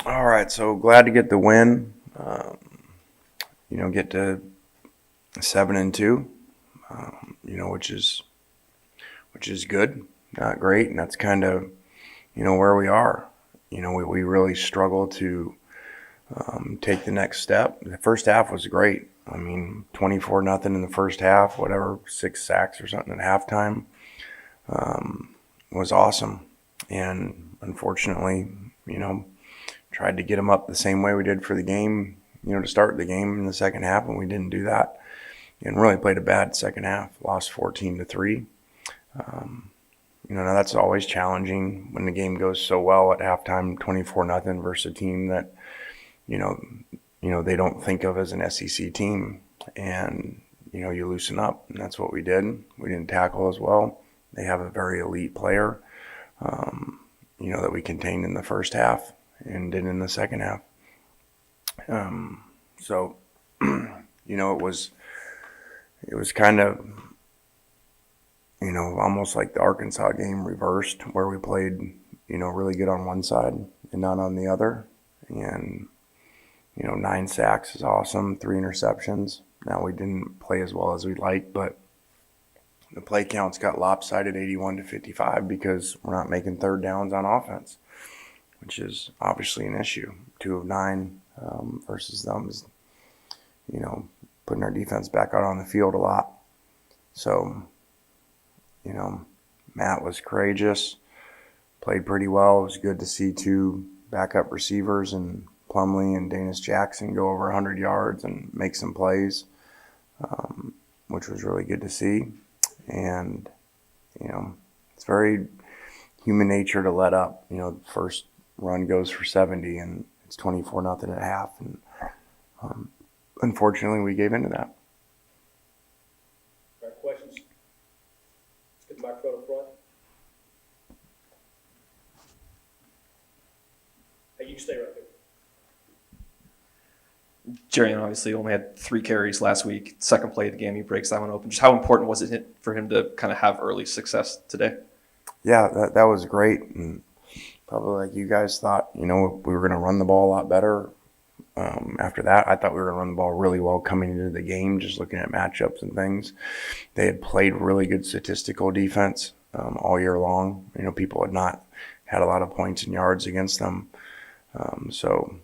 All right, so glad to get the win. Get to 7-2. Which is good, not great, and that's kind of where we are. We really struggle to take the next step. The first half was great. 24-0 in the first half, whatever, 6 sacks or something at halftime, was awesome. And unfortunately, tried to get them up the same way we did for the game, to start the game in the second half, and we didn't do that. And really played a bad second half, lost 14-3. Now that's always challenging when the game goes so well at halftime, 24-0 versus a team that, they don't think of as an SEC team. And, you loosen up, and that's what we did. We didn't tackle as well. They have a very elite player, that we contained in the first half and did in the second half. It was kind of, almost like the Arkansas game reversed, where we played, really good on one side and not on the other. And, 9 sacks is awesome, 3 interceptions. Now, we didn't play as well as we'd like, but the play counts got lopsided 81-55 because we're not making third downs on offense, which is obviously an issue. 2 of 9 versus them is, putting our defense back out on the field a lot. So, Matt was courageous, played pretty well. It was good to see 2 backup receivers and Plumlee and Danis Jackson go over 100 yards and make some plays, which was really good to see. And, it's very human nature to let up. The first run goes for 70 and it's 24-0 at half. And unfortunately, we gave into that. All right, questions? Let's get the microphone up front. Hey, you can stay right there. Jerian obviously only had 3 carries last week. Second play of the game, he breaks that one open. Just how important was it for him to kind of have early success today? Yeah, that was great. And probably like you guys thought, we were going to run the ball a lot better. After that, I thought we were going to run the ball really well coming into the game, just looking at matchups and things. They had played really good statistical defense all year long. People had not had a lot of points and yards against them. So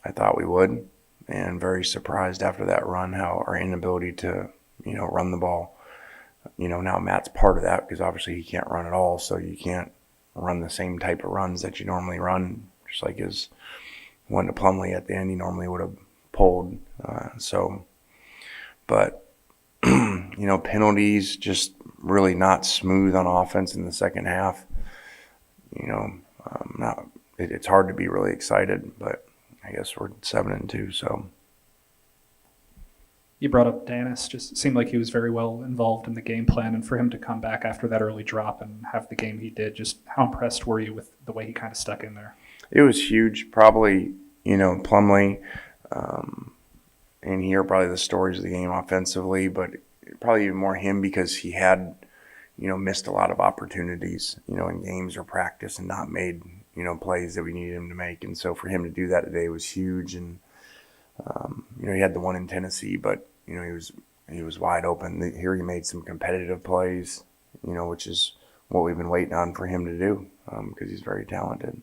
I thought we would. And very surprised after that run how our inability to, run the ball. Now Matt's part of that because obviously he can't run at all, so you can't run the same type of runs that you normally run, just like his one to Plumlee at the end he normally would have pulled. But penalties just really not smooth on offense in the second half. It's hard to be really excited, but I guess we're 7-2, so. You brought up Danis. Just seemed like he was very well involved in the game plan, and for him to come back after that early drop and have the game he did, just how impressed were you with the way he kind of stuck in there? It was huge. Probably, Plumlee and here probably the stories of the game offensively, but probably even more him because he had, missed a lot of opportunities, in games or practice and not made, plays that we needed him to make. And so for him to do that today was huge. And, he had the one in Tennessee, but, he was wide open. Here he made some competitive plays, which is what we've been waiting on for him to do because he's very talented.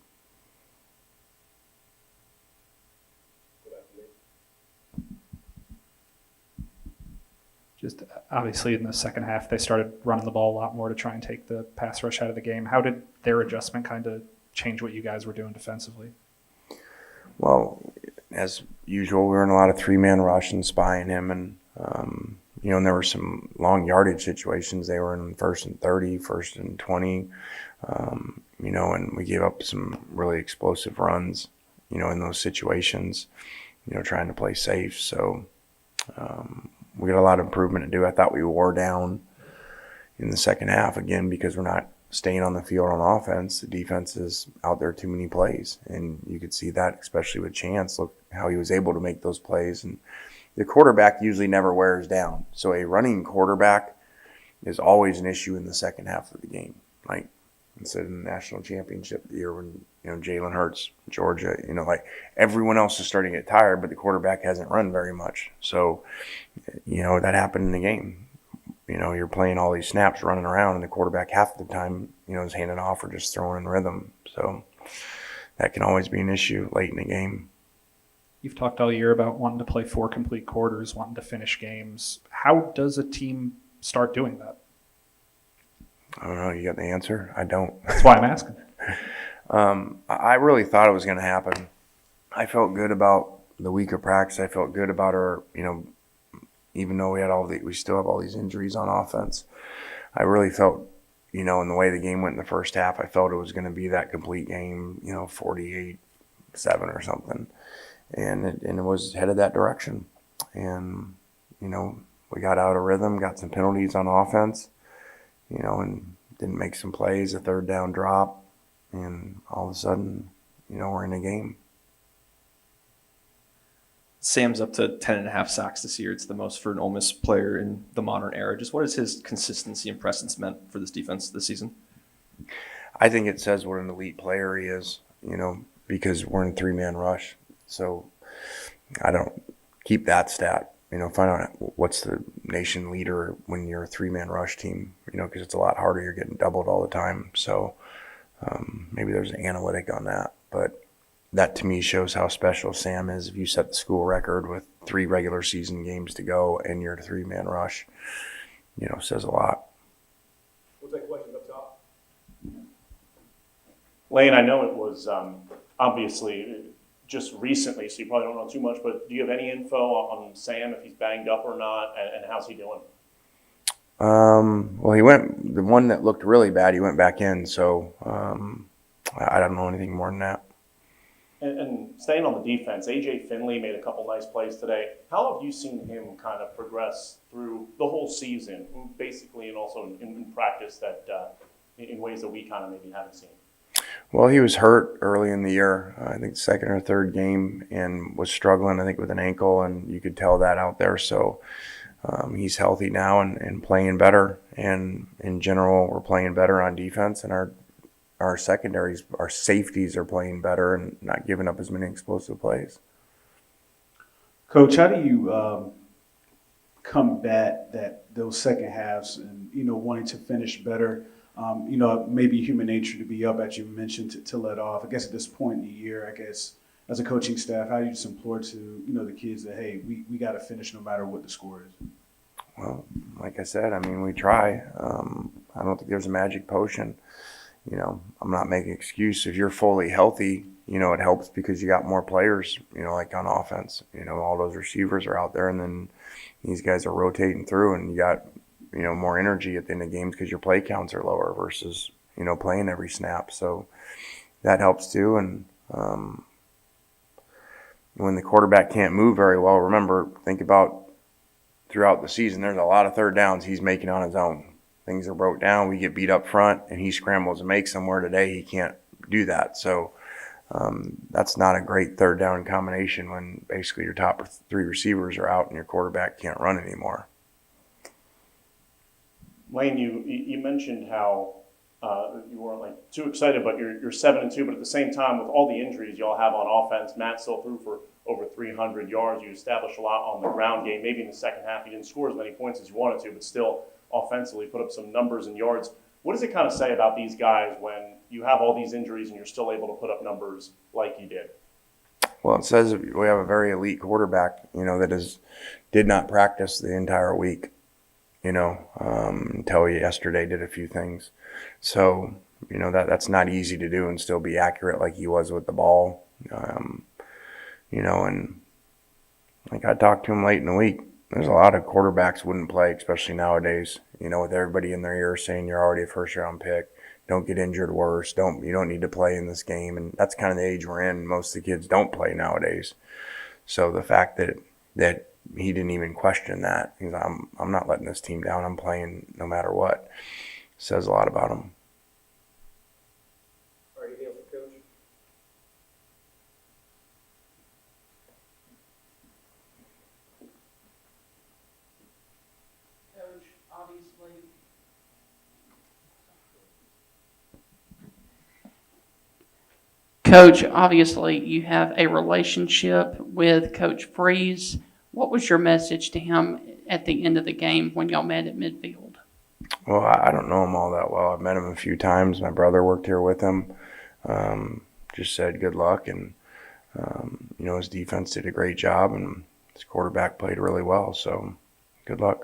Just obviously in the second half, they started running the ball a lot more to try and take the pass rush out of the game. How did their adjustment kind of change what you guys were doing defensively? Well, as usual, we were in a lot of 3-man rush and spying him. And, and there were some long yardage situations. They were in 1st and 30, 1st and 20, and we gave up some really explosive runs, in those situations, trying to play safe. So, we got a lot of improvement to do. I thought we wore down in the second half again because we're not staying on the field on offense. The defense is out there too many plays, and you could see that especially with Chance. Look how he was able to make those plays. And the quarterback usually never wears down. So a running quarterback is always an issue in the second half of the game. Like instead of the national championship year when Jalen Hurts, Georgia, like everyone else is starting to get tired, but the quarterback hasn't run very much. So, that happened in the game. You're playing all these snaps running around, and the quarterback half the time, is handing off or just throwing in rhythm. So that can always be an issue late in the game. You've talked all year about wanting to play 4 complete quarters, wanting to finish games. How does a team start doing that? I don't know. You got the answer? I don't. That's why I'm asking. I really thought it was going to happen. I felt good about the week of practice. I felt good about our, even though we still have all these injuries on offense. I really felt, in the way the game went in the first half, I felt it was going to be that complete game, 48-7 or something. And it was headed that direction. And, we got out of rhythm, got some penalties on offense, and didn't make some plays, a third down drop, and all of a sudden, we're in a game. Sam's up to 10.5 sacks this year. It's the most for an Ole Miss player in the modern era. Just what has his consistency and presence meant for this defense this season? I think it says what an elite player he is, because we're in 3-man rush. So I don't keep that stat, find out what's the nation leader when you're a 3-man rush team, because it's a lot harder. You're getting doubled all the time. So maybe there's an analytic on that. But that to me shows how special Sam is. If you set the school record with 3 regular season games to go and you're a 3-man rush, says a lot. We'll take questions up top. Lane, I know it was obviously just recently, so you probably don't know too much, but do you have any info on Sam, if he's banged up or not, and how's he doing? Well, the one that looked really bad, he went back in, so I don't know anything more than that. And staying on the defense, A.J. Finley made a couple nice plays today. How have you seen him kind of progress through the whole season, basically, and also in practice that in ways that we kind of maybe haven't seen? Well, he was hurt early in the year, I think second or third game, and was struggling, I think, with an ankle, and you could tell that out there. So he's healthy now and playing better. And in general, we're playing better on defense, and our secondaries, our safeties are playing better and not giving up as many explosive plays. Coach, how do you combat those second halves and, wanting to finish better? Maybe human nature to be up, as you mentioned, to let off. I guess at this point in the year, as a coaching staff, how do you just implore to, the kids that, hey, we got to finish no matter what the score is? Well, like I said, we try. I don't think there's a magic potion. I'm not making an excuse. If you're fully healthy, it helps because you got more players, like on offense. All those receivers are out there, and then these guys are rotating through, and you got, more energy at the end of games because your play counts are lower versus, playing every snap. So that helps too. And when the quarterback can't move very well, think about throughout the season, there's a lot of third downs he's making on his own. Things are broke down. We get beat up front, and he scrambles to make somewhere. Today he can't do that. So that's not a great third down combination when basically your top 3 receivers are out and your quarterback can't run anymore. Lane, you mentioned how you weren't too excited, but you're 7-2. But at the same time, with all the injuries y'all have on offense, Matt still threw for over 300 yards. You established a lot on the ground game. Maybe in the second half you didn't score as many points as you wanted to, but still offensively put up some numbers and yards. What does it kind of say about these guys when you have all these injuries and you're still able to put up numbers like you did? Well, it says we have a very elite quarterback, that did not practice the entire week, until yesterday did a few things. So, that's not easy to do and still be accurate like he was with the ball. And like I talked to him late in the week. There's a lot of quarterbacks wouldn't play, especially nowadays, with everybody in their ear saying you're already a first-round pick. Don't get injured worse. You don't need to play in this game. And that's kind of the age we're in. Most of the kids don't play nowadays. So the fact that he didn't even question that, he's like, I'm not letting this team down. I'm playing no matter what, says a lot about him. All right, anything else for Coach? Coach, obviously, Coach, obviously you have a relationship with Coach Freeze. What was your message to him at the end of the game when y'all met at midfield? Well, I don't know him all that well. I've met him a few times. My brother worked here with him. Just said good luck, and his defense did a great job, and his quarterback played really well. So, good luck.